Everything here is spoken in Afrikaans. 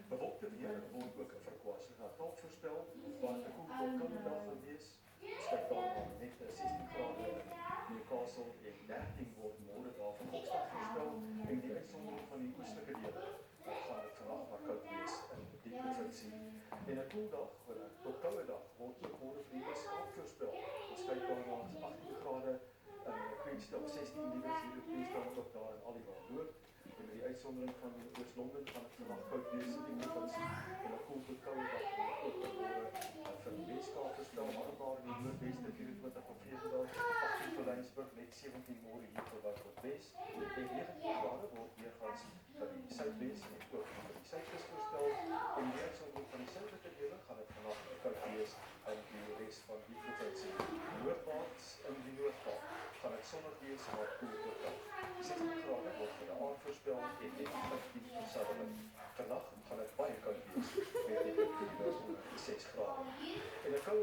Bewolkte weer word ook vir KwaZulu-Natal voorspel, waar 'n koel tot koue dag gaan wees. Beskikbaar met 16 grade in Newcastle en 13 word môre daar van Kaapstad voorspel en die uitsondering van die oostelike dele gaan dit vandag maar koud wees in die provinsie. En 'n koel dag, tot koue dag word ook môre vir die Weskaap voorspel. Beskikbaar na 18 grade in Queenstown, 16 liewes hier in Queenstown ook daar in Aliwal Noord. En met die uitsondering van Oos-Londen gaan dit vandag koud wees in die provinsie en 'n koel tot koue dag word ook môre vir die Weskaap voorspel, maar in die Noordweste 24 of 34, 18 vir Lensburg, net 17 môre hier vir Wes en 19 grade word weergaans vir die Suidwes en ook vir die Suidkus voorspel en die uitsondering van die suidelike dele gaan dit vandag koud wees in die res van die provinsie. Noordwaarts in die Noord-Kaap gaan dit sonnig wees maar koel tot koud. 16 grade word vir die aand voorspel en net